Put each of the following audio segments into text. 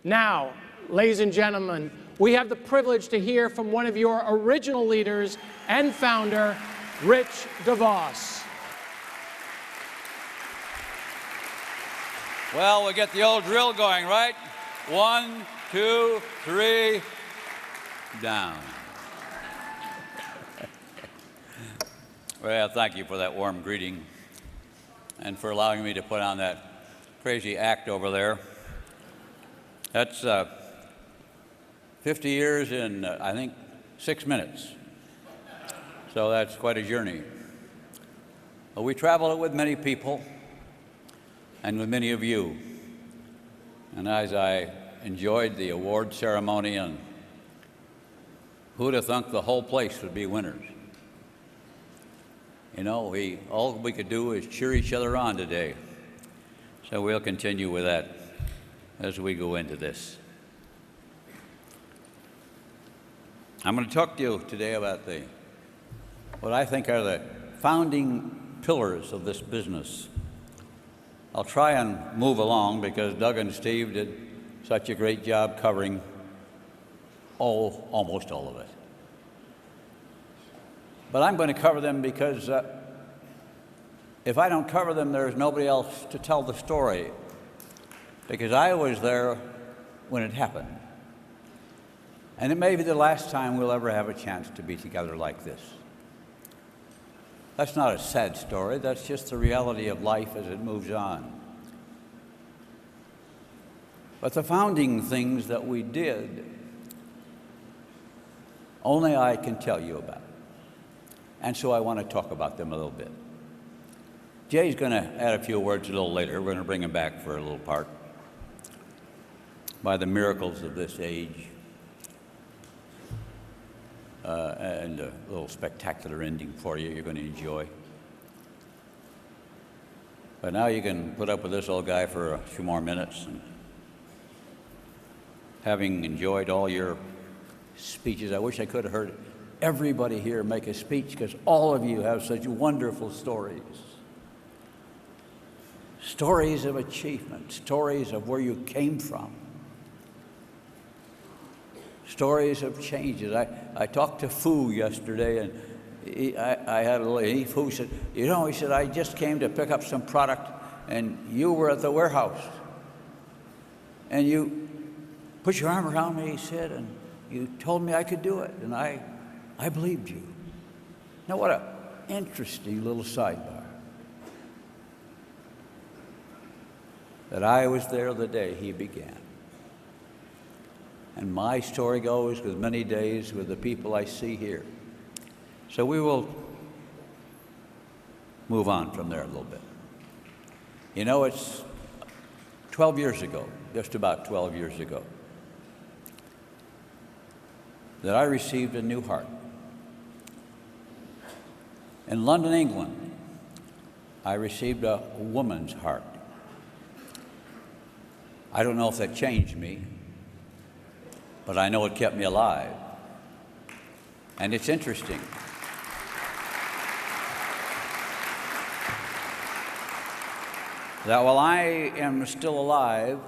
Now, ladies and gentlemen, we have the privilege to hear from one of your original leaders and founder, Rich DeVos. Well, we'll get the old drill going, right? 1, 2, 3, down. Well, thank you for that warm greeting and for allowing me to put on that crazy act over there. That's 50 years in, I think, 6 minutes. So that's quite a journey. But we travel it with many people and with many of you. And as I enjoyed the award ceremony, and who'd have thunk the whole place would be winners? You know, all we could do is cheer each other on today. So we'll continue with that as we go into this. I'm going to talk to you today about what I think are the founding pillars of this business. I'll try and move along because Doug and Steve did such a great job covering almost all of it. But I'm going to cover them because if I don't cover them, there's nobody else to tell the story, because I was there when it happened. And it may be the last time we'll ever have a chance to be together like this. That's not a sad story, that's just the reality of life as it moves on. But the founding things that we did, only I can tell you about. And so I want to talk about them a little bit. Jay's going to add a few words a little later. We're going to bring him back for a little part by the miracles of this age. And a little spectacular ending for you you're going to enjoy. But now you can put up with this old guy for a few more minutes. And having enjoyed all your speeches, I wish I could have heard everybody here make a speech, because all of you have such wonderful stories. Stories of achievement, stories of where you came from. Stories of changes. I talked to Fu yesterday, and I had a little, Fu said, you know, he said, I just came to pick up some product, and you were at the warehouse. And you put your arm around me, he said, and you told me I could do it, and I believed you. Now, what an interesting little sidebar. That I was there the day he began. And my story goes with many days with the people I see here. So we will move on from there a little bit. You know, it's 12 years ago, just about 12 years ago, that I received a new heart. In London, England, I received a woman's heart. I don't know if that changed me, but I know it kept me alive. And it's interesting. That while I am still alive,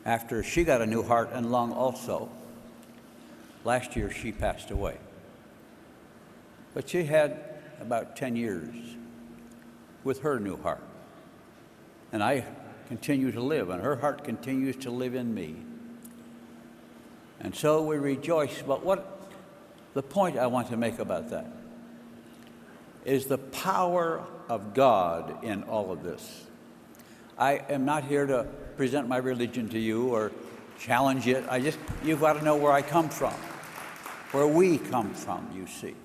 after she got a new heart and lung also, last year she passed away. But she had about 10 years with her new heart. And I continue to live, and her heart continues to live in me. And so we rejoice. But what the point I want to make about that is the power of God in all of this. I am not here to present my religion to you or challenge it. You've got to know where I come from, where we come from, you see.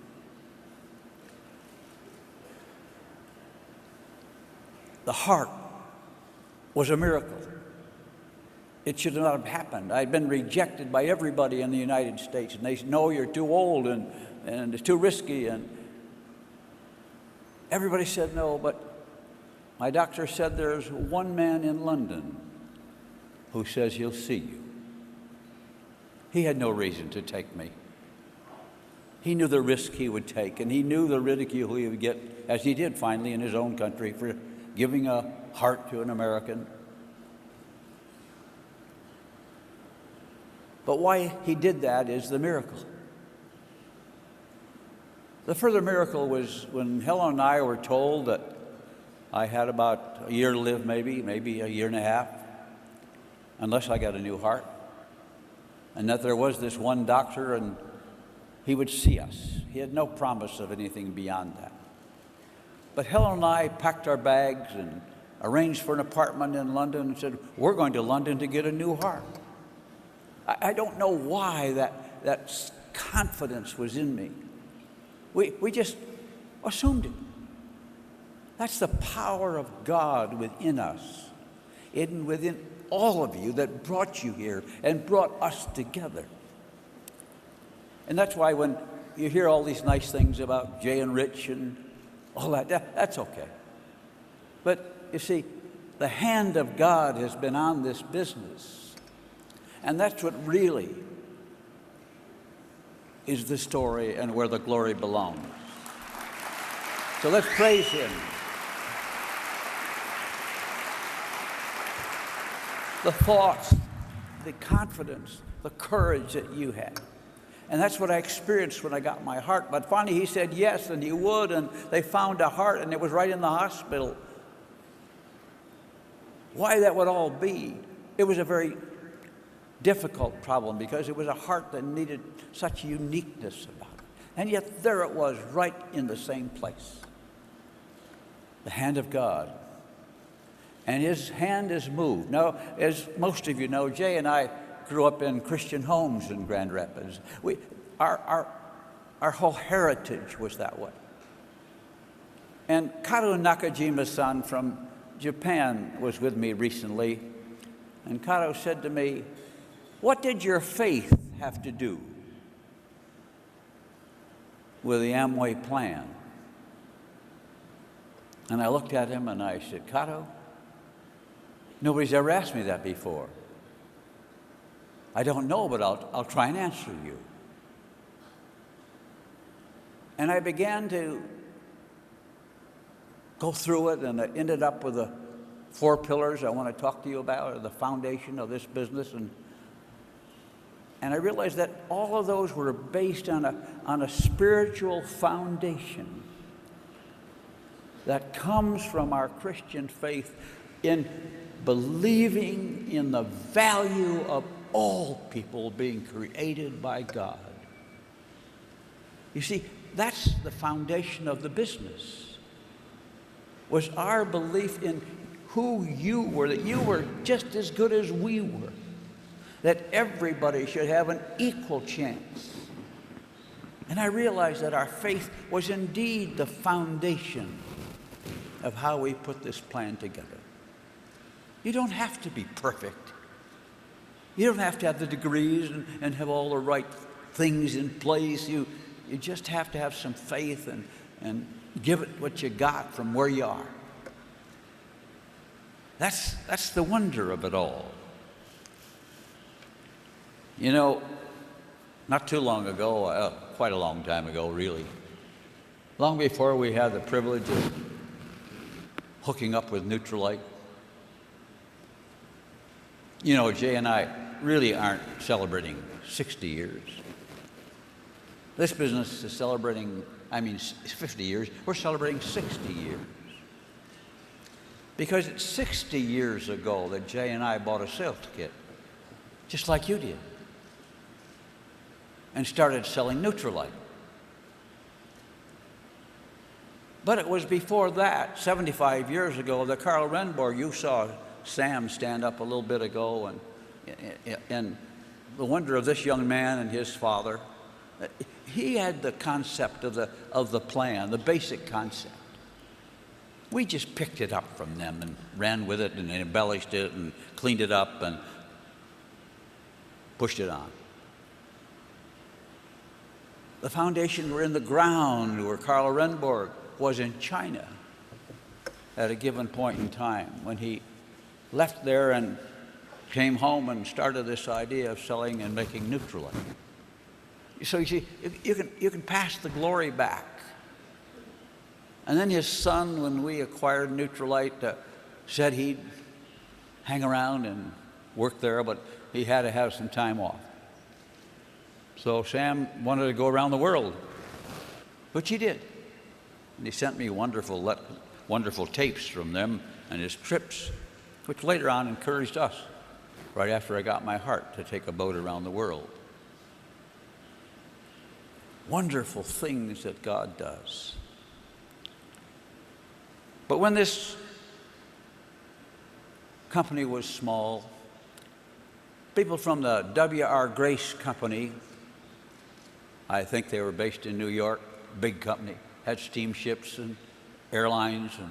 The heart was a miracle. It should not have happened. I'd been rejected by everybody in the United States, and they said, no, you're too old and it's too risky. And everybody said no, but my doctor said there's one man in London who says he'll see you. He had no reason to take me. He knew the risk he would take, and he knew the ridicule he would get, as he did finally in his own country, for giving a heart to an American. But why he did that is the miracle. The further miracle was when Helen and I were told that I had about a year to live, maybe a year and a half, unless I got a new heart, and that there was this one doctor and he would see us. He had no promise of anything beyond that. But Helen and I packed our bags and arranged for an apartment in London and said, we're going to London to get a new heart. I don't know why that confidence was in me. We just assumed it. That's the power of God within us, within all of you, that brought you here and brought us together. And that's why when you hear all these nice things about Jay and Rich and all that's okay. But you see, the hand of God has been on this business. And that's what really is the story and where the glory belongs. So let's praise him. The thoughts, the confidence, the courage that you had. And that's what I experienced when I got my heart. But finally he said yes, and he would, and they found a heart, and it was right in the hospital. Why that would all be? It was a very difficult problem because it was a heart that needed such uniqueness about it. And yet there it was, right in the same place. The hand of God. And his hand is moved. Now, as most of you know, Jay and I grew up in Christian homes in Grand Rapids. Our whole heritage was that way. And Kato Nakajima-san from Japan was with me recently. And Kato said to me, what did your faith have to do with the Amway plan? And I looked at him and I said, Kato, nobody's ever asked me that before. I don't know, but I'll try and answer you. And I began to go through it, and I ended up with the 4 pillars I want to talk to you about, or the foundation of this business. And I realized that all of those were based on a spiritual foundation that comes from our Christian faith in believing in the value of all people being created by God. You see, that's the foundation of the business, was our belief in who you were, that you were just as good as we were, that everybody should have an equal chance. And I realized that our faith was indeed the foundation of how we put this plan together. You don't have to be perfect. You don't have to have the degrees and have all the right things in place. You just have to have some faith and give it what you got from where you are. That's the wonder of it all. You know, not too long ago, quite a long time ago really, long before we had the privilege of hooking up with Neutralite, you know, Jay and I really aren't celebrating 60 years. This business is celebrating, 50 years. We're celebrating 60 years. Because it's 60 years ago that Jay and I bought a sales kit, just like you did, and started selling Neutralite. But it was before that, 75 years ago, that Carl Renborg, you saw Sam stand up a little bit ago, and the wonder of this young man and his father, he had the concept of the plan, the basic concept. We just picked it up from them and ran with it and embellished it and cleaned it up and pushed it on. The foundation were in the ground where Carl Renborg was in China at a given point in time when he left there and came home and started this idea of selling and making Neutralite. So you see, you can pass the glory back. And then his son, when we acquired Neutralite, said he'd hang around and work there, but he had to have some time off. So Sam wanted to go around the world, which he did. And he sent me wonderful tapes from them and his trips, which later on encouraged us, right after I got my heart, to take a boat around the world. Wonderful things that God does. But when this company was small, people from the W.R. Grace Company, I think they were based in New York, big company, had steamships and airlines, and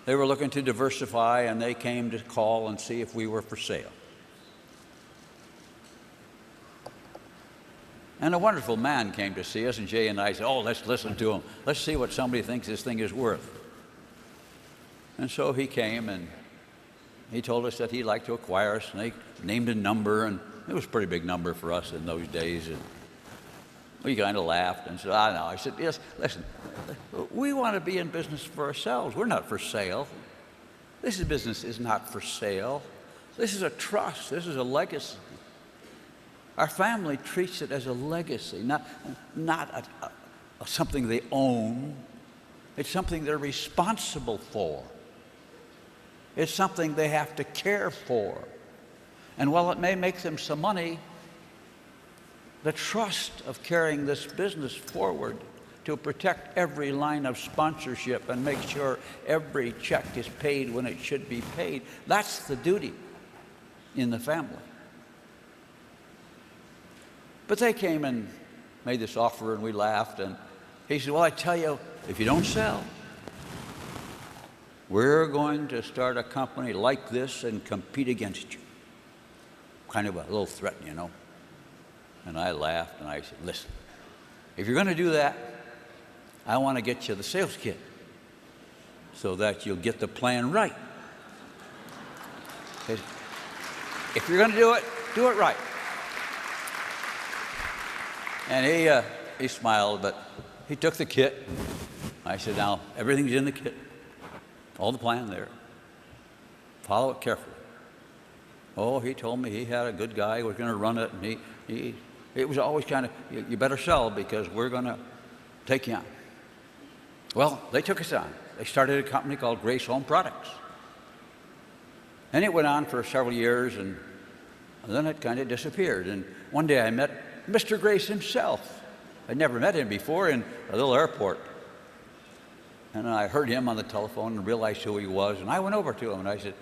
they were looking to diversify, and they came to call and see if we were for sale. And a wonderful man came to see us, and Jay and I said, oh, let's listen to him. Let's see what somebody thinks this thing is worth. And so he came, and he told us that he'd like to acquire us, and they named a number, and it was a pretty big number for us in those days. And we kind of laughed and said, no. I said, yes, listen, we want to be in business for ourselves. We're not for sale. This business is not for sale. This is a trust. This is a legacy. Our family treats it as a legacy, not something they own. It's something they're responsible for. It's something they have to care for. And while it may make them some money, the trust of carrying this business forward to protect every line of sponsorship and make sure every check is paid when it should be paid, that's the duty in the family. But they came and made this offer, and we laughed, and he said, well, I tell you, if you don't sell, we're going to start a company like this and compete against you. Kind of a little threat, you know. And I laughed, and I said, listen, if you're going to do that, I want to get you the sales kit so that you'll get the plan right. If you're going to do it right. And he smiled, but he took the kit. I said, now, everything's in the kit. All the plan there. Follow it carefully. Oh, he told me he had a good guy who was going to run it, and it was always kind of, you better sell because we're going to take you on. Well, they took us on. They started a company called Grace Home Products. And it went on for several years, and then it kind of disappeared. And one day I met Mr. Grace himself. I'd never met him before in a little airport. And I heard him on the telephone and realized who he was. And I went over to him and I said,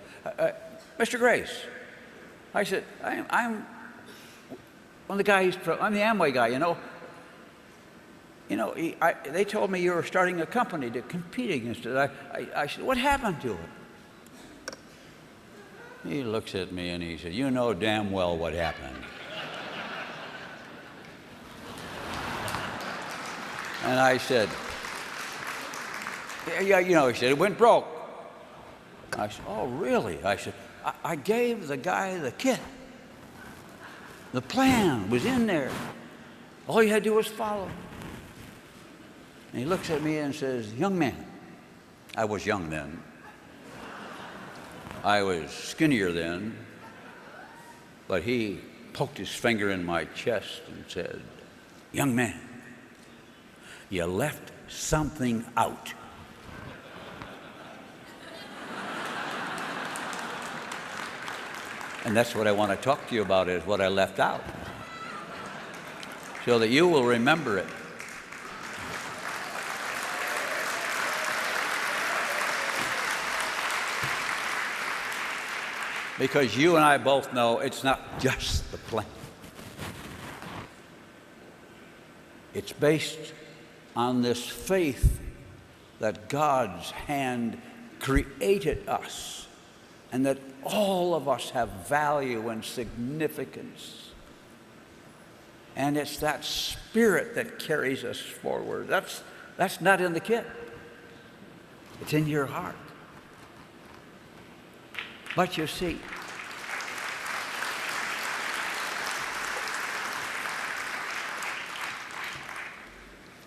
Mr. Grace, I said, I'm one of the guys, I'm the Amway guy, you know. They told me you were starting a company to compete against it. I said, what happened to it? He looks at me and he said, you know damn well what happened. And I said, yeah, he said, it went broke. I said, oh, really? I said, I gave the guy the kit. The plan was in there. All you had to do was follow. And he looks at me and says, young man, I was young then. I was skinnier then. But he poked his finger in my chest and said, young man, you left something out. And that's what I want to talk to you about, is what I left out, so that you will remember it. Because you and I both know it's not just the plan. It's based on this faith that God's hand created us, and that all of us have value and significance. And it's that spirit that carries us forward. That's not in the kit. It's in your heart. But you see,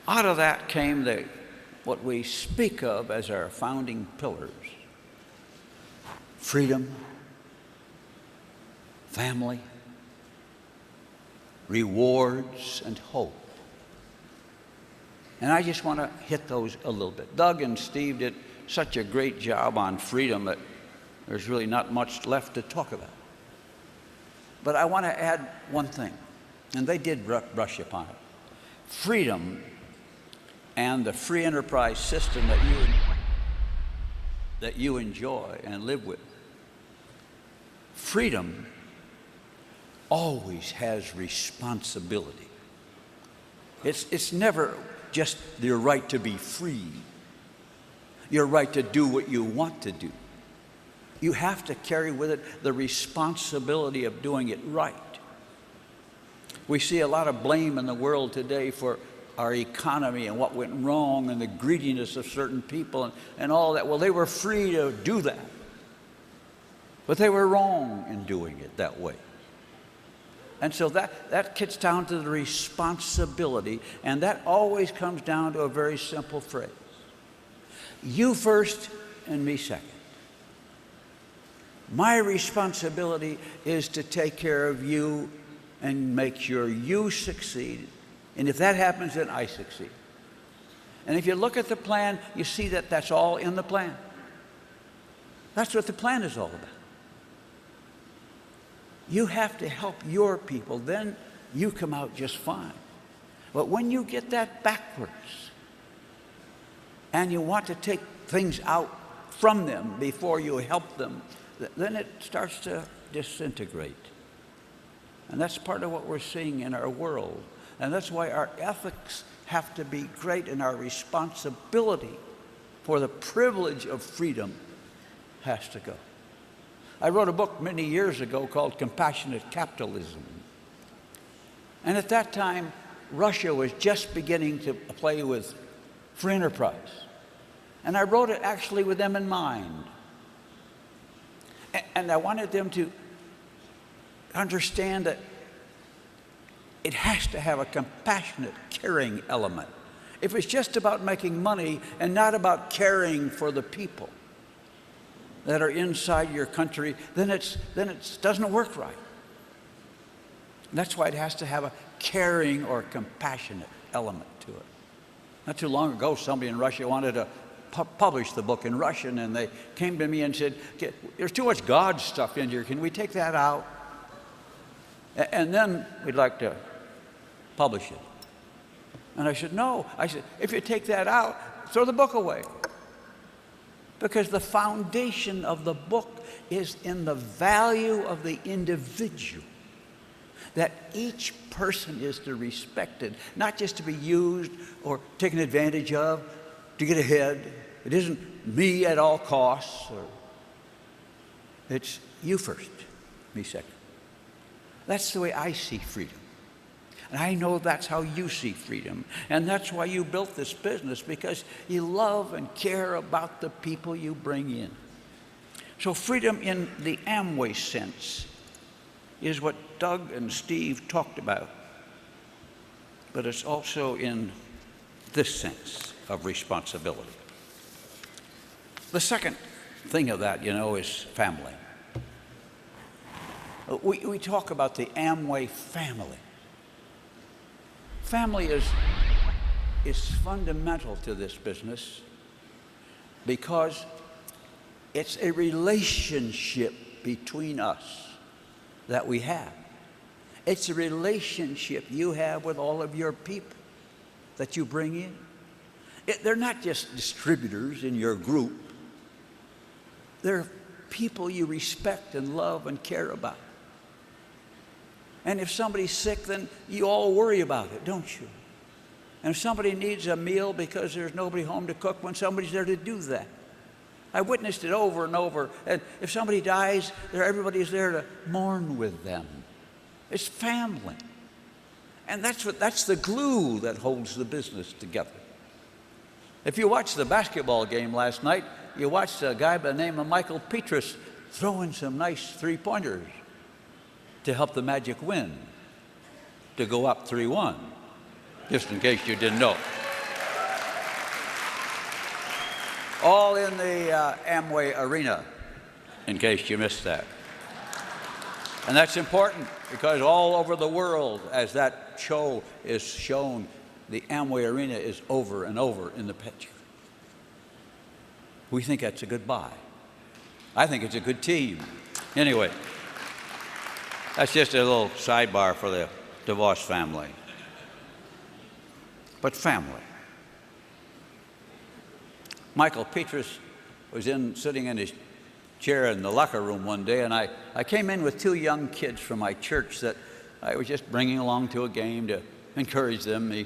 out of that came what we speak of as our founding pillars: freedom, family, rewards, and hope. And I just want to hit those a little bit. Doug and Steve did such a great job on freedom that there's really not much left to talk about. But I want to add one thing, and they did brush upon it. Freedom and the free enterprise system that you enjoy and live with. Freedom always has responsibility. It's never just your right to be free, your right to do what you want to do. You have to carry with it the responsibility of doing it right. We see a lot of blame in the world today for our economy and what went wrong and the greediness of certain people and all that. Well, they were free to do that, but they were wrong in doing it that way. And so that gets down to the responsibility, and that always comes down to a very simple phrase. You first and me second. My responsibility is to take care of you and make sure you succeed. And if that happens, then I succeed. And if you look at the plan, you see that that's all in the plan. That's what the plan is all about. You have to help your people, then you come out just fine. But when you get that backwards and you want to take things out from them before you help them, then it starts to disintegrate. And that's part of what we're seeing in our world. And that's why our ethics have to be great, and our responsibility for the privilege of freedom has to go. I wrote a book many years ago called Compassionate Capitalism. And at that time, Russia was just beginning to play with free enterprise. And I wrote it actually with them in mind. And I wanted them to understand that it has to have a compassionate, caring element. If it's just about making money and not about caring for the people that are inside your country, then it doesn't work right. And that's why it has to have a caring or compassionate element to it. Not too long ago, somebody in Russia wanted to publish the book in Russian, and they came to me and said, there's too much God stuff in here. Can we take that out? And then we'd like to publish it. And I said, no. I said, if you take that out, throw the book away. Because the foundation of the book is in the value of the individual. That each person is to be respected, not just to be used or taken advantage of to get ahead. It isn't me at all costs. It's you first, me second. That's the way I see freedom. And I know that's how you see freedom. And that's why you built this business, because you love and care about the people you bring in. So freedom in the Amway sense is what Doug and Steve talked about. But it's also in this sense of responsibility. The second thing of that, is family. We talk about the Amway family. Family is fundamental to this business because it's a relationship between us that we have. It's a relationship you have with all of your people that you bring in. They're not just distributors in your group. They're people you respect and love and care about. And if somebody's sick, then you all worry about it, don't you? And if somebody needs a meal because there's nobody home to cook, when somebody's there to do that. I witnessed it over and over. And if somebody dies, everybody's there to mourn with them. It's family. And that's the glue that holds the business together. If you watched the basketball game last night, you watched a guy by the name of Michael Petrus throwing some nice three-pointers to help the Magic win, to go up 3-1, just in case you didn't know. All in the Amway arena, in case you missed that. And that's important because all over the world, as that show is shown, the Amway Arena is over and over in the picture. We think that's a good buy. I think it's a good team. Anyway, that's just a little sidebar for the DeVos family. But family. Michael Petrus was sitting in his chair in the locker room one day, and I came in with 2 young kids from my church that I was just bringing along to a game to encourage them.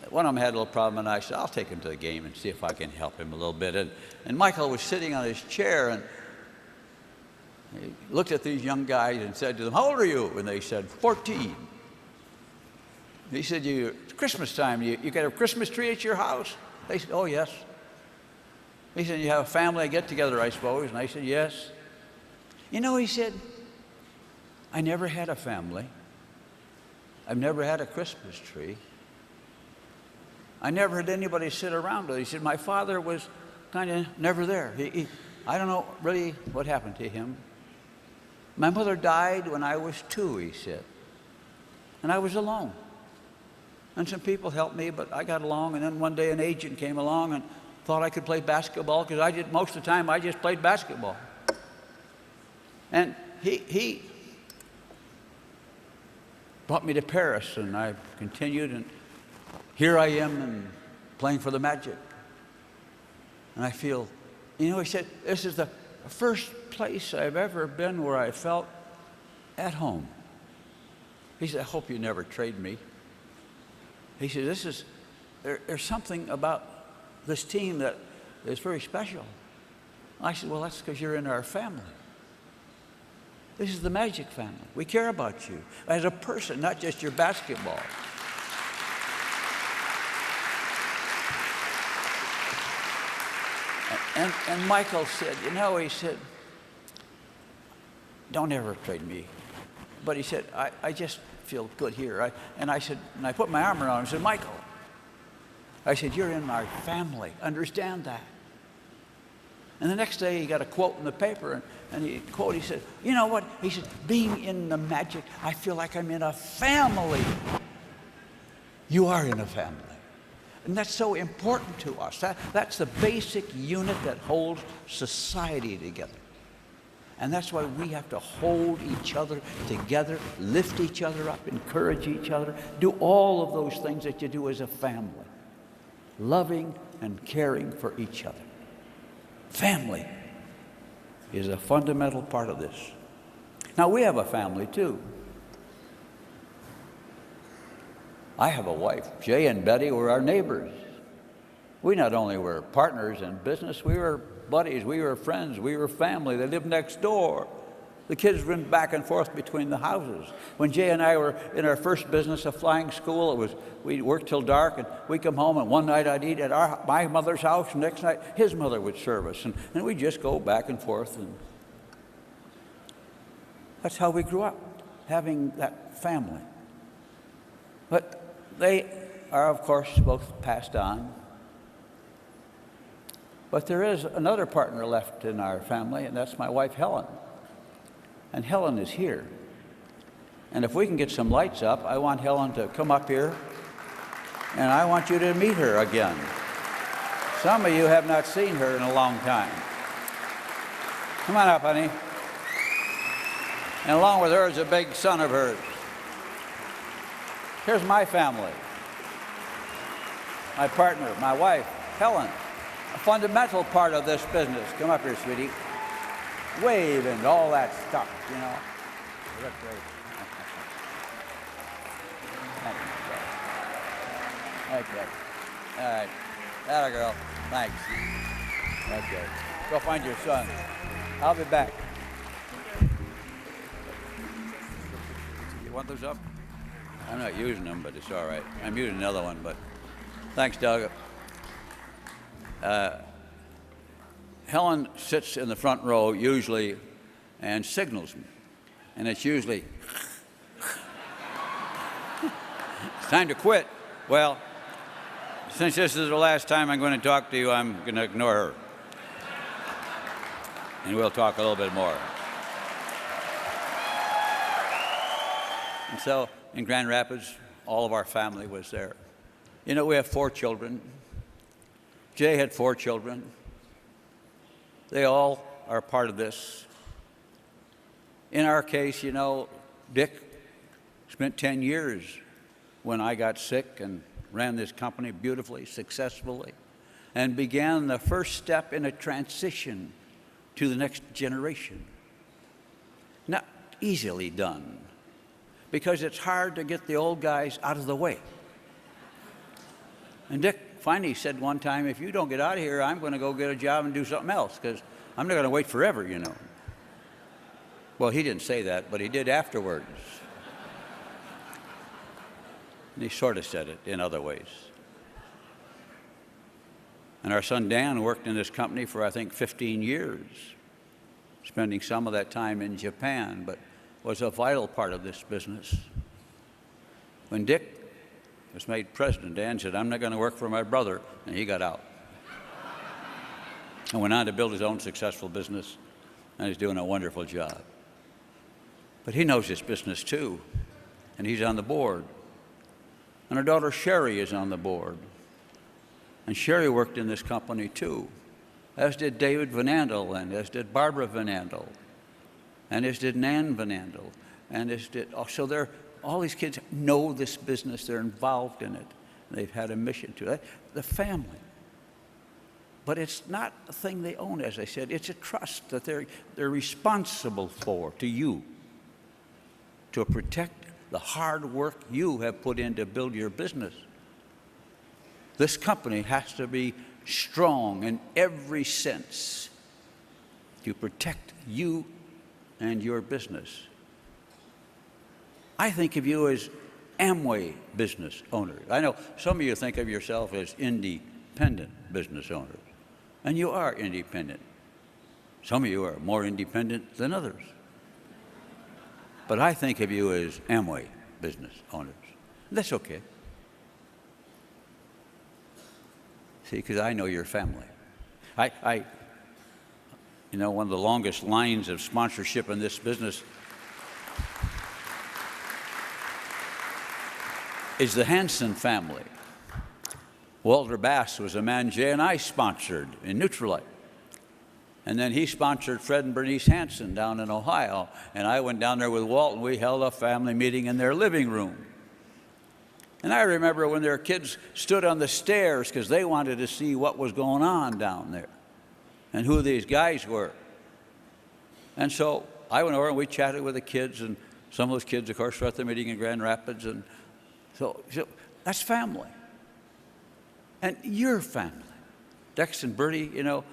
One of them had a little problem, and I said, I'll take him to the game and see if I can help him a little bit. And Michael was sitting on his chair, and he looked at these young guys and said to them, how old are you? And they said, 14. He said, it's Christmas time. You got a Christmas tree at your house? They said, oh, yes. He said, you have a family get together, I suppose? And I said, yes. You know, he said, I never had a family. I've never had a Christmas tree. I never had anybody sit around with it. He said, my father was kind of never there. I don't know really what happened to him. My mother died when I was 2, he said. And I was alone. And some people helped me, but I got along. And then one day an agent came along and thought I could play basketball, because most of the time I just played basketball. And he brought me to Paris, and I continued, and here I am and playing for the Magic. And I feel, he said, this is the first place I've ever been where I felt at home. He said, I hope you never trade me. He said, there's something about this team that is very special. I said, well, that's because you're in our family. This is the Magic family. We care about you as a person, not just your basketball. And Michael said, he said, don't ever trade me. But he said, I just feel good here. I said, and I put my arm around him and said, Michael, I said, you're in our family. Understand that. And the next day he got a quote in the paper, and he said, you know what? He said, being in the Magic, I feel like I'm in a family. You are in a family. And that's so important to us. That's the basic unit that holds society together. And that's why we have to hold each other together, lift each other up, encourage each other, do all of those things that you do as a family. Loving and caring for each other. Family is a fundamental part of this. Now, we have a family too. I have a wife. Jay and Betty were our neighbors. We not only were partners in business, we were buddies, we were friends, we were family. They lived next door. The kids went back and forth between the houses. When Jay and I were in our first business of flying school, we'd work till dark, and we'd come home, and one night I'd eat at my mother's house, and next night his mother would serve us, and we'd just go back and forth. And that's how we grew up, having that family. But they are, of course, both passed on. But there is another partner left in our family, and that's my wife, Helen. And Helen is here. And if we can get some lights up, I want Helen to come up here, and I want you to meet her again. Some of you have not seen her in a long time. Come on up, honey. And along with her is a big son of hers. Here's my family. My partner, my wife, Helen. A fundamental part of this business. Come up here, sweetie. Wave and all that stuff, You look great. Okay. All right. Atta girl. Thanks. Okay. Go find your son. I'll be back. You want those up? I'm not using them, but it's all right. I'm using another one, but thanks, Doug. Helen sits in the front row usually and signals me. And it's usually, it's time to quit. Well, since this is the last time I'm going to talk to you, I'm going to ignore her. And we'll talk a little bit more. And so in Grand Rapids, all of our family was there. You know, we have 4 children. Jay had 4 children. They all are part of this. In our case, you know, Dick spent 10 years when I got sick and ran this company beautifully, successfully, and began the first step in a transition to the next generation. Not easily done, because it's hard to get the old guys out of the way. And Dick finally said one time, if you don't get out of here, I'm going to go get a job and do something else, because I'm not going to wait forever, you know. Well, he didn't say that, but he did afterwards. And he sort of said it in other ways. And our son Dan worked in this company for, I think, 15 years, spending some of that time in Japan, but was a vital part of this business. When Dick was made president, Dan said, I'm not going to work for my brother, and he got out. And went on to build his own successful business, and he's doing a wonderful job. But he knows this business too, and he's on the board. And our daughter Sherry is on the board. And Sherry worked in this company too, as did David Van Andel, and as did Barbara Van Andel, and as did Nan Van Andel, and as did, so all these kids know this business, they're involved in it. They've had a mission to it. The family. But it's not a thing they own, as I said. It's a trust that they're responsible for, to you, to protect the hard work you have put in to build your business. This company has to be strong in every sense to protect you and your business. I think of you as Amway business owners. I know some of you think of yourself as independent business owners, and you are independent. Some of you are more independent than others. But I think of you as Amway business owners. That's okay. See, because I know your family. You know, one of the longest lines of sponsorship in this business is the Hanson family. Walter Bass was a man Jay and I sponsored in Nutrilite. And then he sponsored Fred and Bernice Hanson down in Ohio. And I went down there with Walt, and we held a family meeting in their living room. And I remember when their kids stood on the stairs because they wanted to see what was going on down there and who these guys were. And so I went over and we chatted with the kids, and some of those kids, of course, were at the meeting in Grand Rapids. And so that's family. And your family. Dex and Bertie, you know,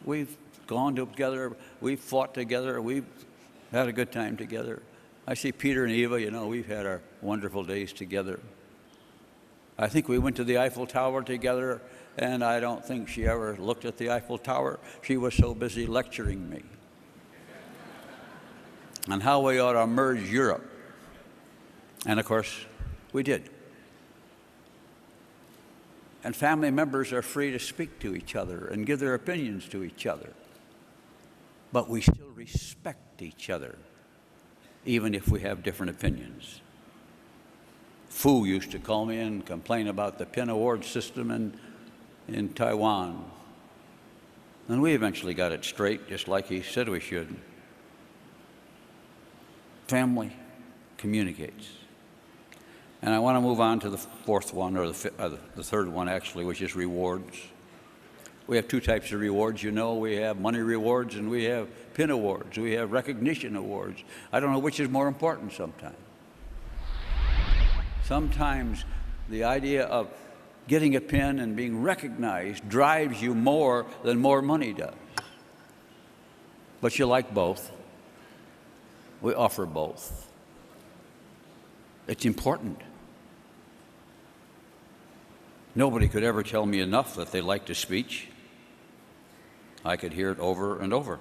we've gone together, we've fought together, we've had a good time together. I see Peter and Eva, you know, we've had our wonderful days together. I think we went to the Eiffel Tower together, and I don't think she ever looked at the Eiffel Tower. She was so busy lecturing me on how we ought to merge Europe. And of course, we did. And family members are free to speak to each other and give their opinions to each other. But we still respect each other, even if we have different opinions. Fu used to call me and complain about the PIN award system in Taiwan. And we eventually got it straight, just like he said we should. Family communicates. And I want to move on to the fourth one, or the third one, actually, which is rewards. We have 2 types of rewards, you know. We have money rewards and we have PIN awards. We have recognition awards. I don't know which is more important sometimes. Sometimes the idea of getting a PIN and being recognized drives you more than more money does. But you like both. We offer both. It's important. Nobody could ever tell me enough that they liked a speech. I could hear it over and over.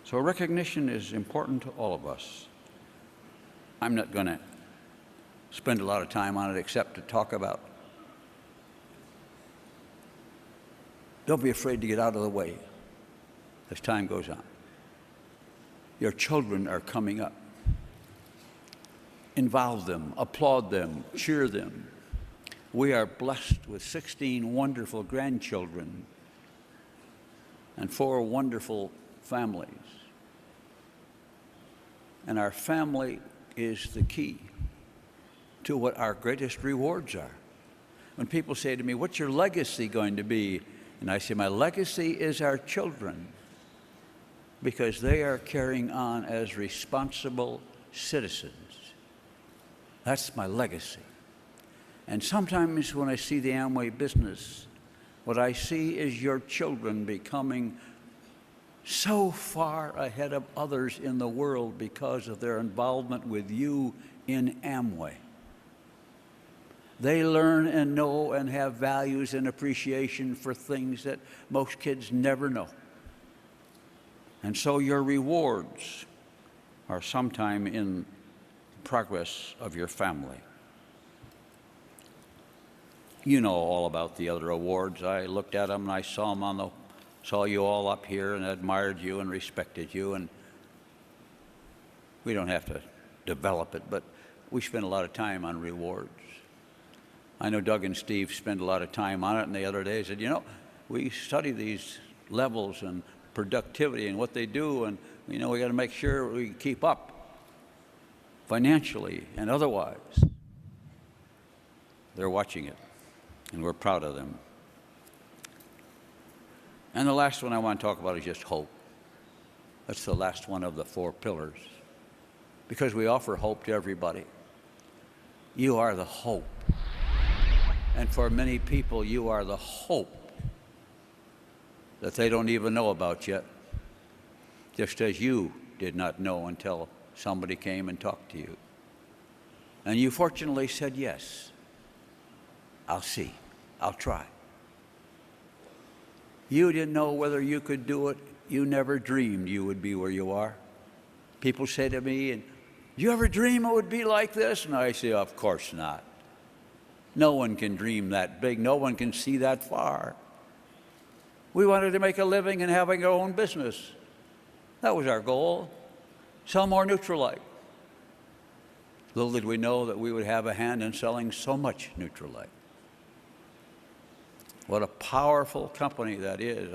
So recognition is important to all of us. I'm not going to spend a lot of time on it except to talk about. Don't be afraid to get out of the way as time goes on. Your children are coming up. involve them, applaud them, cheer them. We are blessed with 16 wonderful grandchildren and 4 wonderful families. And our family is the key to what our greatest rewards are. When people say to me, "What's your legacy going to be?" And I say, my legacy is our children, because they are carrying on as responsible citizens. That's my legacy. And sometimes when I see the Amway business, what I see is your children becoming so far ahead of others in the world because of their involvement with you in Amway. They learn and know and have values and appreciation for things that most kids never know. And so your rewards are sometime in progress of your family. You know all about the other awards. I looked at them and I saw you all up here and admired you and respected you. And we don't have to develop it, but we spend a lot of time on rewards. I know Doug and Steve spend a lot of time on it, and the other day said, we study these levels and productivity and what they do, and we got to make sure we keep up financially and otherwise. They're watching it, and we're proud of them. And the last one I want to talk about is just hope. That's the last one of the 4 pillars, because we offer hope to everybody. You are the hope. And for many people, you are the hope that they don't even know about yet, just as you did not know until somebody came and talked to you. And you fortunately said, yes, I'll see, I'll try. You didn't know whether you could do it. You never dreamed you would be where you are. People say to me, "Do you ever dream it would be like this?" And I say, of course not. No one can dream that big. No one can see that far. We wanted to make a living and having our own business. That was our goal. Sell more Nutrilite. Little did we know that we would have a hand in selling so much Nutrilite. What a powerful company that is.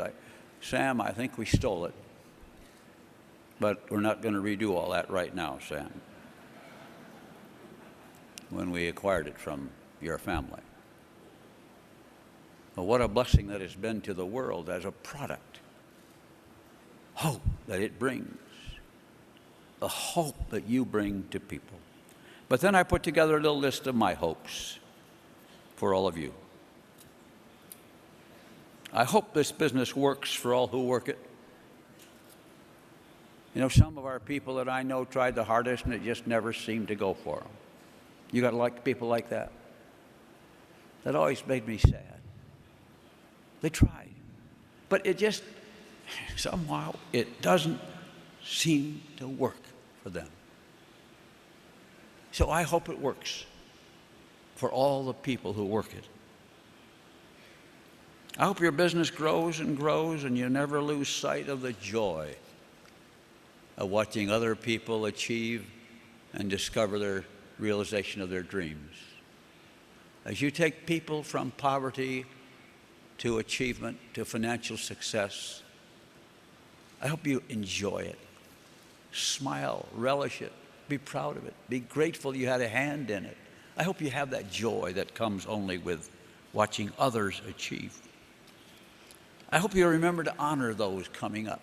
Sam, I think we stole it. But we're not going to redo all that right now, Sam, when we acquired it from your family. But what a blessing that has been to the world as a product. Hope that it brings. The hope that you bring to people. But then I put together a little list of my hopes for all of you. I hope this business works for all who work it. Some of our people that I know tried the hardest and it just never seemed to go for them. You got to like people like that. That always made me sad. They tried, but it just, somehow, it doesn't seem to work for them. So I hope it works for all the people who work it. I hope your business grows and grows and you never lose sight of the joy of watching other people achieve and discover their realization of their dreams. As you take people from poverty to achievement, to financial success, I hope you enjoy it. Smile, relish it, be proud of it, be grateful you had a hand in it. I hope you have that joy that comes only with watching others achieve. I hope you remember to honor those coming up.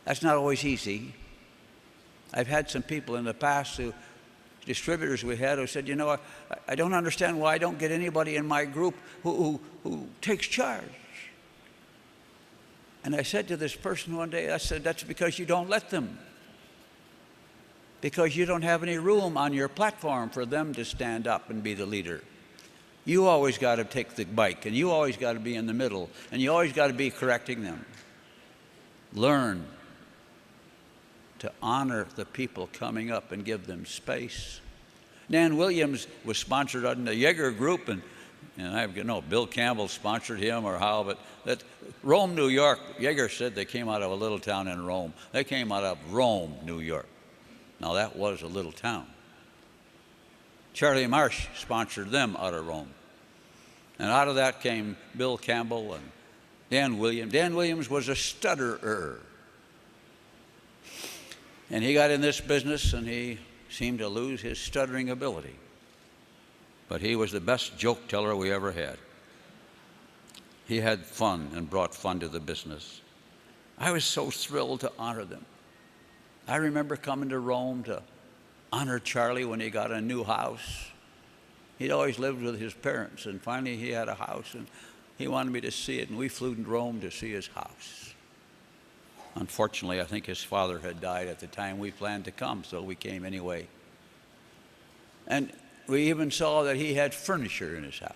That's not always easy. I've had some people in the past distributors we had who said, I don't understand why I don't get anybody in my group who takes charge. And I said to this person one day, I said, that's because you don't let them. Because you don't have any room on your platform for them to stand up and be the leader. You always got to take the bike, and you always got to be in the middle, and you always got to be correcting them. Learn to honor the people coming up and give them space. Nan Williams was sponsored on the Yeager group, and I don't know, Bill Campbell sponsored him or how, but that Rome, New York, Yeager said they came out of a little town in Rome. They came out of Rome, New York. Now that was a little town. Charlie Marsh sponsored them out of Rome. And out of that came Bill Campbell and Dan Williams. Dan Williams was a stutterer. And he got in this business and he seemed to lose his stuttering ability. But he was the best joke teller we ever had. He had fun and brought fun to the business. I was so thrilled to honor them. I remember coming to Rome to honor Charlie when he got a new house. He'd always lived with his parents, and finally he had a house, and he wanted me to see it, and we flew to Rome to see his house. Unfortunately, I think his father had died at the time we planned to come, so we came anyway. And we even saw that he had furniture in his house.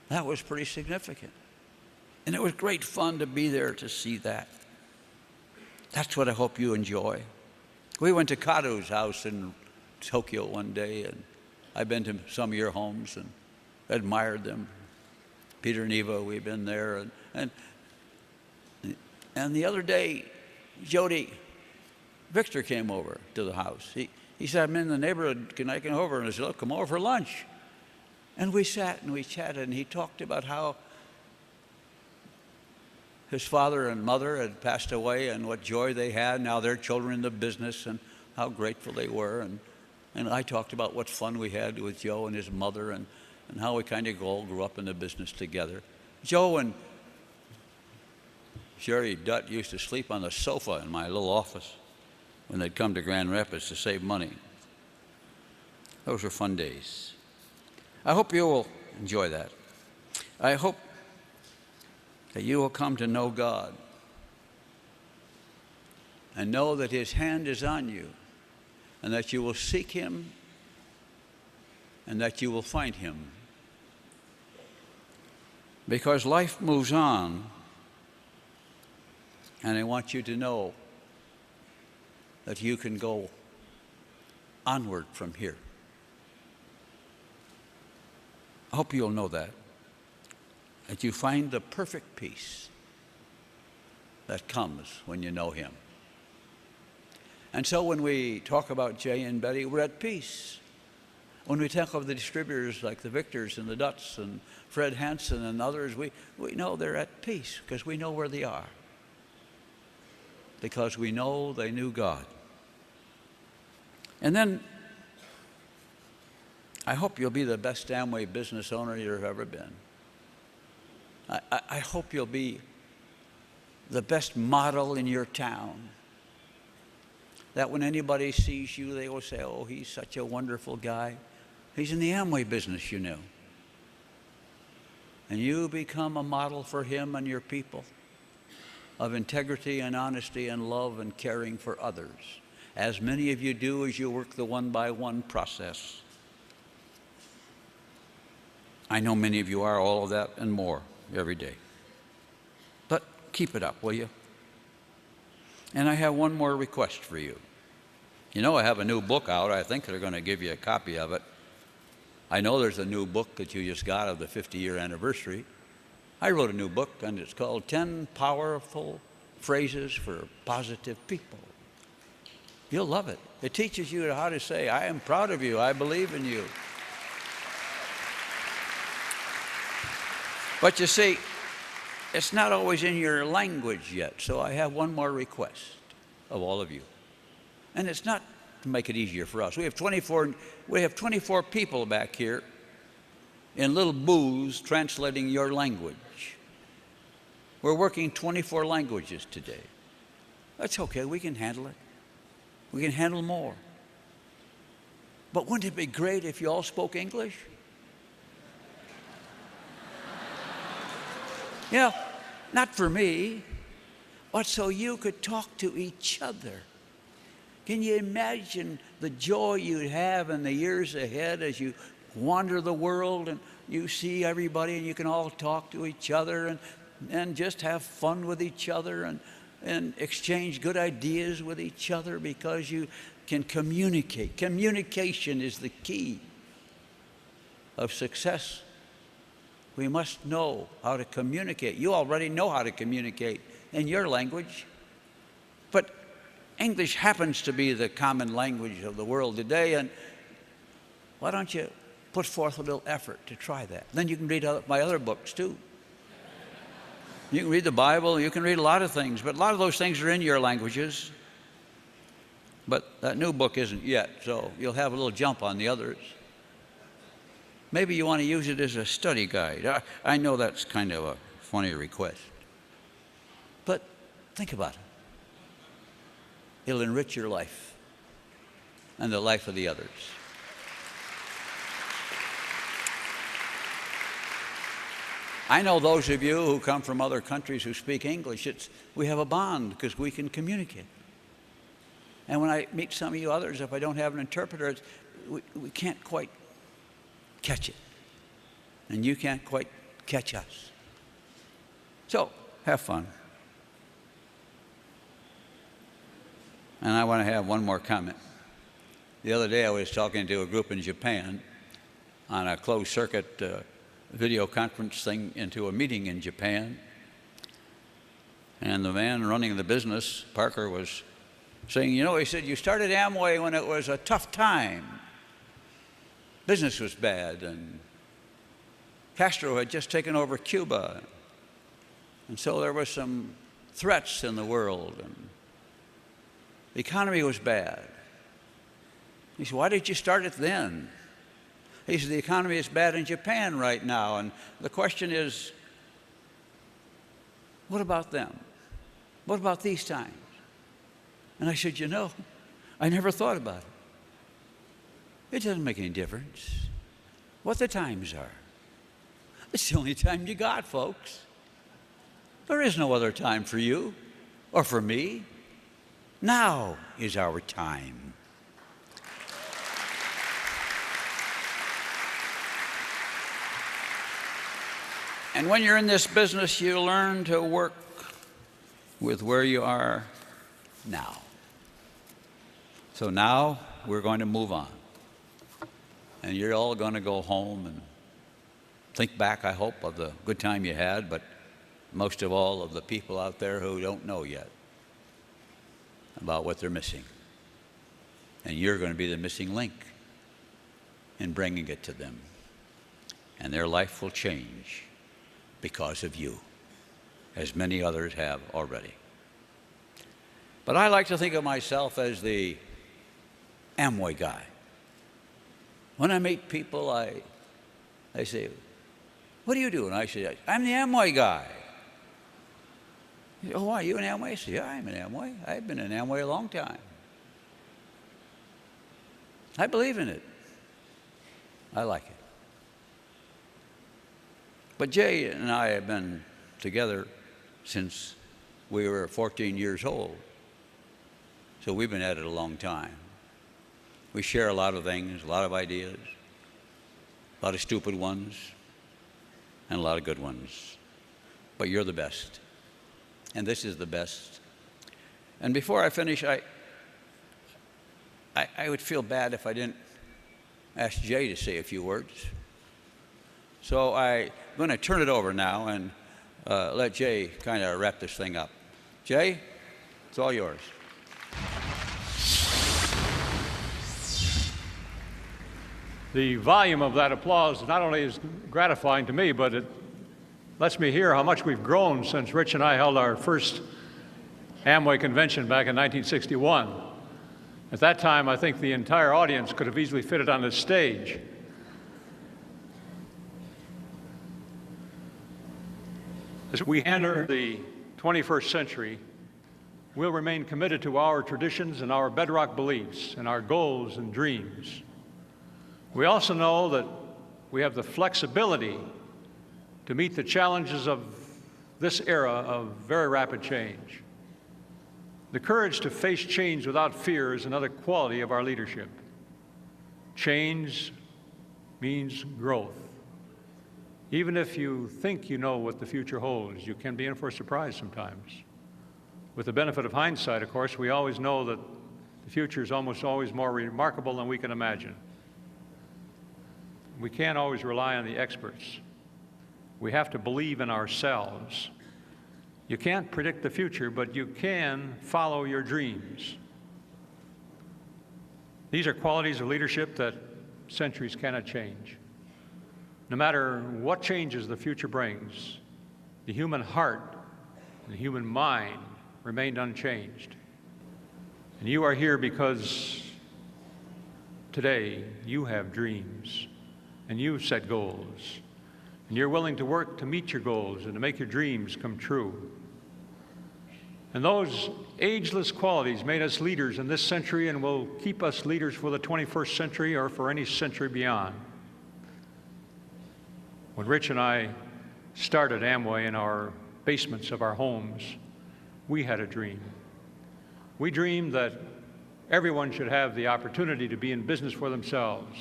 That was pretty significant. And it was great fun to be there to see that. That's what I hope you enjoy. We went to Kado's house in Tokyo one day, and I've been to some of your homes and admired them. Peter and Eva, we've been there. And the other day, Victor came over to the house. He said, I'm in the neighborhood, can I come over? And I said, look, come over for lunch. And we sat and we chatted, and he talked about how his father and mother had passed away and what joy they had. Now their children in the business and how grateful they were. And I talked about what fun we had with Joe and his mother and how we kind of all grew up in the business together. Joe and Sherry Dutt used to sleep on the sofa in my little office when they'd come to Grand Rapids to save money. Those were fun days. I hope you will enjoy that. I hope that you will come to know God and know that His hand is on you and that you will seek Him and that you will find Him. Because life moves on, and I want you to know that you can go onward from here. I hope you'll know that you find the perfect peace that comes when you know Him. And so when we talk about Jay and Betty, we're at peace. When we talk of the distributors like the Victors and the Dutts and Fred Hansen and others, we know they're at peace because we know where they are. Because we know they knew God. And then I hope you'll be the best Amway business owner you've ever been. I hope you'll be the best model in your town. That when anybody sees you, they will say, oh, he's such a wonderful guy. He's in the Amway business, you know. And you become a model for him and your people of integrity and honesty and love and caring for others, as many of you do as you work the one-by-one process. I know many of you are all of that and more every day. But keep it up, will you? And I have one more request for you. You know, I have a new book out. I think they're going to give you a copy of it. I know there's a new book that you just got of the 50-year anniversary. I wrote a new book, and it's called 10 Powerful Phrases for Positive People. You'll love it. It teaches you how to say, I am proud of you. I believe in you. But you see, it's not always in your language yet, so I have one more request of all of you. And it's not to make it easier for us. We have 24 people back here in little booths translating your language. We're working 24 languages today. That's okay, we can handle it. We can handle more. But wouldn't it be great if you all spoke English? Yeah, not for me, but so you could talk to each other. Can you imagine the joy you'd have in the years ahead as you wander the world and you see everybody and you can all talk to each other and just have fun with each other and exchange good ideas with each other because you can communicate. Communication is the key of success. We must know how to communicate. You already know how to communicate in your language, but English happens to be the common language of the world today, and Why don't you put forth a little effort to try that? Then you can read my other books too. You can read the Bible, you can read a lot of things, but a lot of those things are in your languages. But that new book isn't yet, so you'll have a little jump on the others. Maybe you want to use it as a study guide. I know that's kind of a funny request. But think about it. It'll enrich your life and the life of the others. I know those of you who come from other countries who speak English, we have a bond because we can communicate. And when I meet some of you others, if I don't have an interpreter, we can't quite catch it. And you can't quite catch us. So, have fun. And I want to have one more comment. The other day I was talking to a group in Japan on a closed circuit video conference thing into a meeting in Japan. And the man running the business, Parker, was saying, you know, he said, you started Amway when it was a tough time. Business was bad, and Castro had just taken over Cuba. And so there were some threats in the world, and the economy was bad. He said, why did you start it then? He said, the economy is bad in Japan right now, and the question is, what about them? What about these times? And I said, you know, I never thought about it. It doesn't make any difference what the times are. It's the only time you got, folks. There is no other time for you or for me. Now is our time. And when you're in this business, you learn to work with where you are now. So now we're going to move on. And you're all going to go home and think back, I hope, of the good time you had, but most of all of the people out there who don't know yet about what they're missing. And you're going to be the missing link in bringing it to them. And their life will change because of you, as many others have already. But I like to think of myself as the Amway guy. When I meet people, they say, what do you do? And I say, I'm the Amway guy. Oh, why, you an Amway? I say, yeah, I'm an Amway. I've been in Amway a long time. I believe in it. I like it. But Jay and I have been together since we were 14 years old. So we've been at it a long time. We share a lot of things, a lot of ideas, a lot of stupid ones, and a lot of good ones. But you're the best. And this is the best. And before I finish, I would feel bad if I didn't ask Jay to say a few words. So I'm going to turn it over now and let Jay kind of wrap this thing up. Jay, it's all yours. The volume of that applause not only is gratifying to me, but it lets me hear how much we've grown since Rich and I held our first Amway convention back in 1961. At that time, I think the entire audience could have easily fitted on this stage. As we enter the 21st century, we'll remain committed to our traditions and our bedrock beliefs and our goals and dreams. We also know that we have the flexibility to meet the challenges of this era of very rapid change. The courage to face change without fear is another quality of our leadership. Change means growth. Even if you think you know what the future holds, you can be in for a surprise sometimes. With the benefit of hindsight, of course, we always know that the future is almost always more remarkable than we can imagine. We can't always rely on the experts. We have to believe in ourselves. You can't predict the future, but you can follow your dreams. These are qualities of leadership that centuries cannot change. No matter what changes the future brings, the human heart and the human mind remained unchanged. And you are here because today you have dreams and you set goals, and you're willing to work to meet your goals and to make your dreams come true. And those ageless qualities made us leaders in this century and will keep us leaders for the 21st century or for any century beyond. When Rich and I started Amway in our basements of our homes, we had a dream. We dreamed that everyone should have the opportunity to be in business for themselves.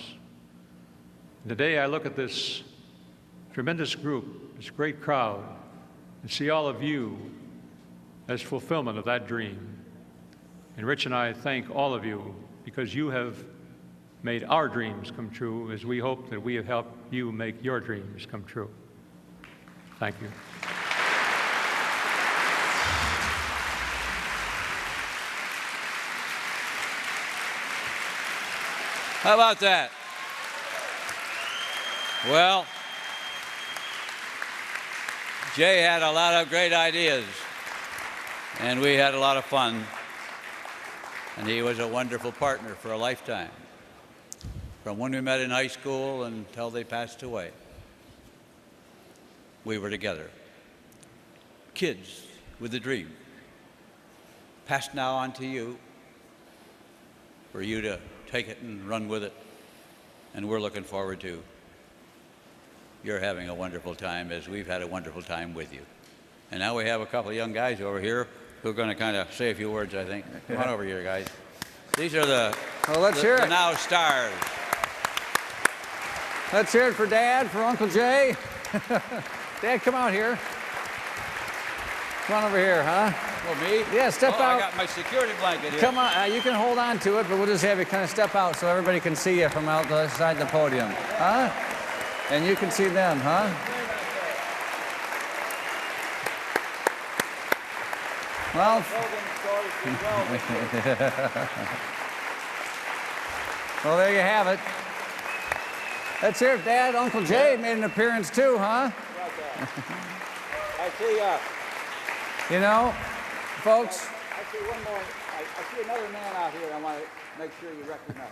Today I look at this tremendous group, this great crowd, and see all of you as fulfillment of that dream. And Rich and I thank all of you because you have made our dreams come true, as we hope that we have helped you make your dreams come true. Thank you. How about that? Well, Jay had a lot of great ideas, and we had a lot of fun, and he was a wonderful partner for a lifetime, from when we met in high school until they passed away. We were together, kids with a dream, passed now on to you, for you to take it and run with it, and we're looking forward to you're having a wonderful time as we've had a wonderful time with you. And now we have a couple of young guys over here who are going to kind of say a few words, I think. Come on over here, guys. These are the now stars. Let's hear it for Dad, for Uncle Jay. Dad, come out here. Come on over here, huh? Well, me? Yeah, step out. I got my security blanket here. Come on, you can hold on to it, but we'll just have you kind of step out so everybody can see you from outside the podium. Huh? And you can see them, huh? Well, well, there you have it. Let's hear it, Dad. Uncle Jay made an appearance too, huh? I see, you know, folks. I see one more. I see another man out here I want to make sure you recognize.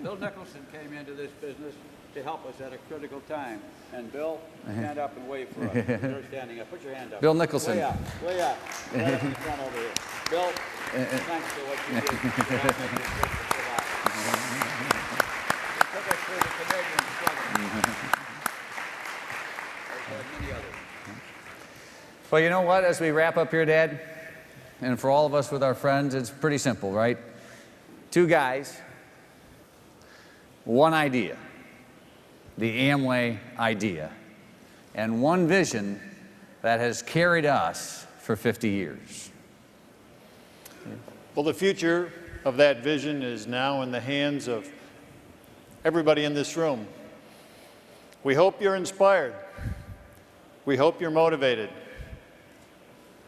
Bill Nicholson came into this business to help us at a critical time. And Bill, stand up and wave for us. You're standing up. Put your hand up. Bill Nicholson. Way up. Way up. Right up in front over here. Bill, thanks for what you did. You took us through the Canadian struggle. There's many others. Well, you know what? As we wrap up here, Dad, and for all of us with our friends, it's pretty simple, right? Two guys, one idea, the Amway idea, and one vision that has carried us for 50 years. Well, the future of that vision is now in the hands of everybody in this room. We hope you're inspired. We hope you're motivated.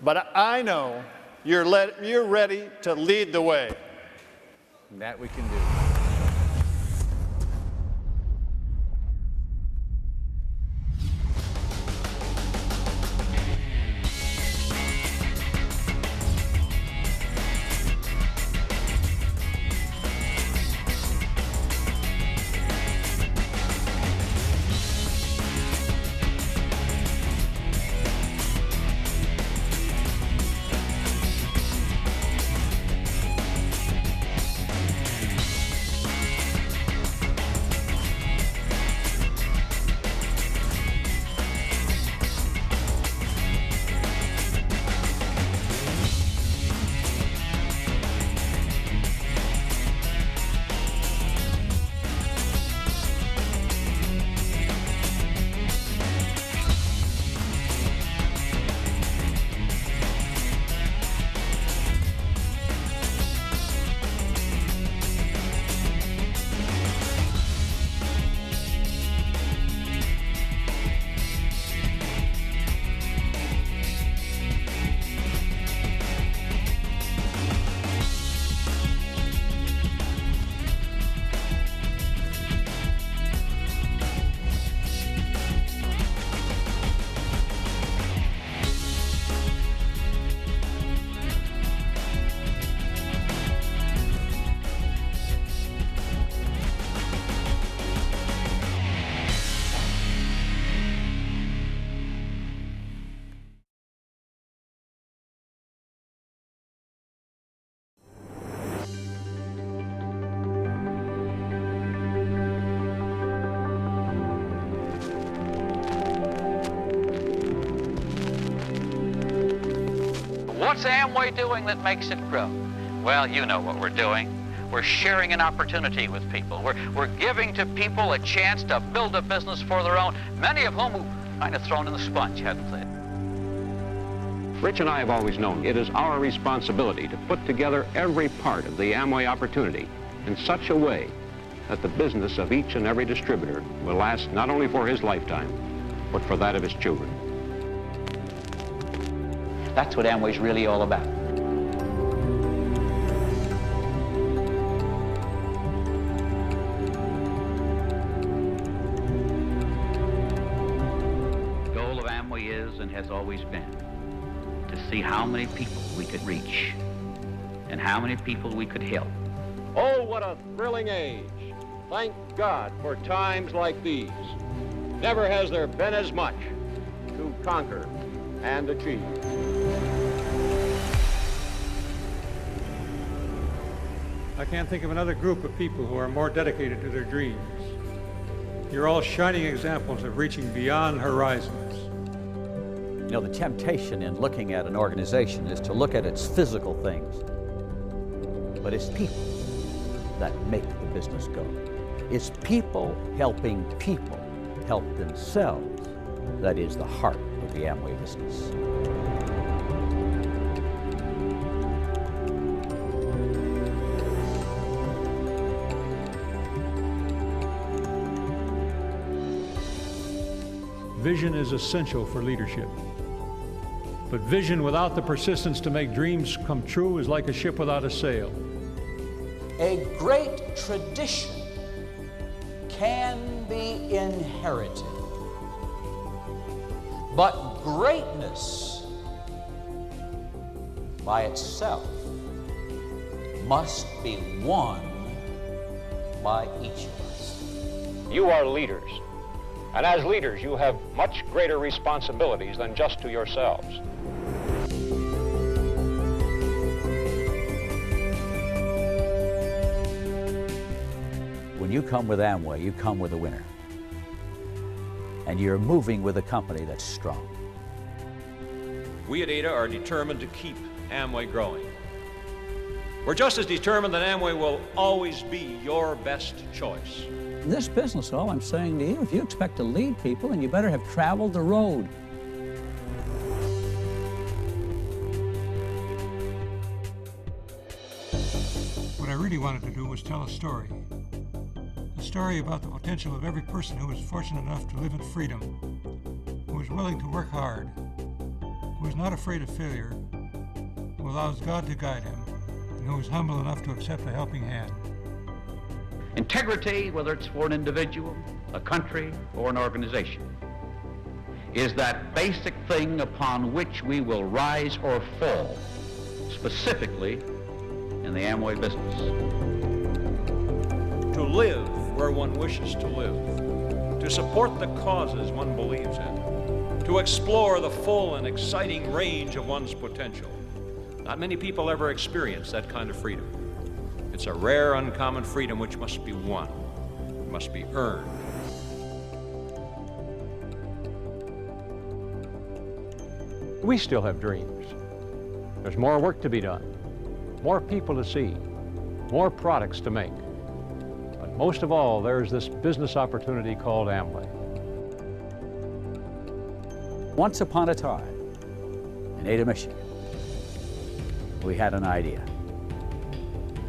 But I know you're ready to lead the way. That we can do. What's Amway doing that makes it grow? Well, you know what we're doing. We're sharing an opportunity with people. We're giving to people a chance to build a business for their own, many of whom have kind of thrown in the sponge, haven't they? Rich and I have always known it is our responsibility to put together every part of the Amway opportunity in such a way that the business of each and every distributor will last not only for his lifetime, but for that of his children. That's what Amway's really all about. The goal of Amway is and has always been to see how many people we could reach and how many people we could help. Oh, what a thrilling age. Thank God for times like these. Never has there been as much to conquer and achieve. I can't think of another group of people who are more dedicated to their dreams. You're all shining examples of reaching beyond horizons. You know, the temptation in looking at an organization is to look at its physical things, but it's people that make the business go. It's people helping people help themselves that is the heart of the Amway business. Vision is essential for leadership. But vision without the persistence to make dreams come true is like a ship without a sail. A great tradition can be inherited, but greatness by itself must be won by each of us. You are leaders, and as leaders, you have much greater responsibilities than just to yourselves. When you come with Amway, you come with a winner. And you're moving with a company that's strong. We at ADA are determined to keep Amway growing. We're just as determined that Amway will always be your best choice. In this business, all I'm saying to you, if you expect to lead people, then you better have traveled the road. What I really wanted to do was tell a story. A story about the potential of every person who is fortunate enough to live in freedom, who is willing to work hard, who is not afraid of failure, who allows God to guide him, and who is humble enough to accept a helping hand. Integrity, whether it's for an individual, a country, or an organization, is that basic thing upon which we will rise or fall, specifically in the Amway business. To live where one wishes to live, to support the causes one believes in, to explore the full and exciting range of one's potential. Not many people ever experience that kind of freedom. It's a rare, uncommon freedom which must be won, must be earned. We still have dreams. There's more work to be done, more people to see, more products to make. But most of all, there's this business opportunity called Amway. Once upon a time, in Ada, Michigan, we had an idea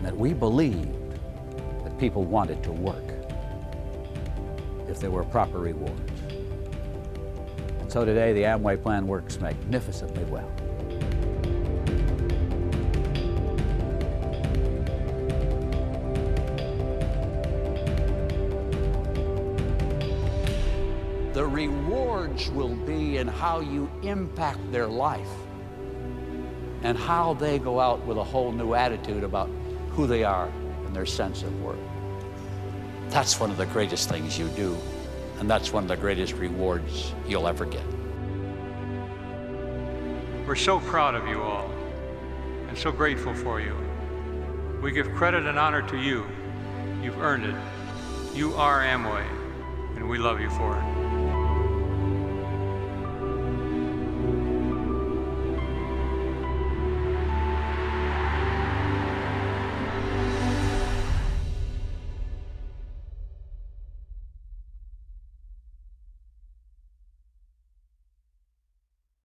that we believed that people wanted to work if there were proper rewards. And so today, the Amway plan works magnificently well. The rewards will be in how you impact their life and how they go out with a whole new attitude about who they are and their sense of worth. That's one of the greatest things you do, and that's one of the greatest rewards you'll ever get. We're so proud of you all and so grateful for you. We give credit and honor to you. You've earned it. You are Amway, and we love you for it.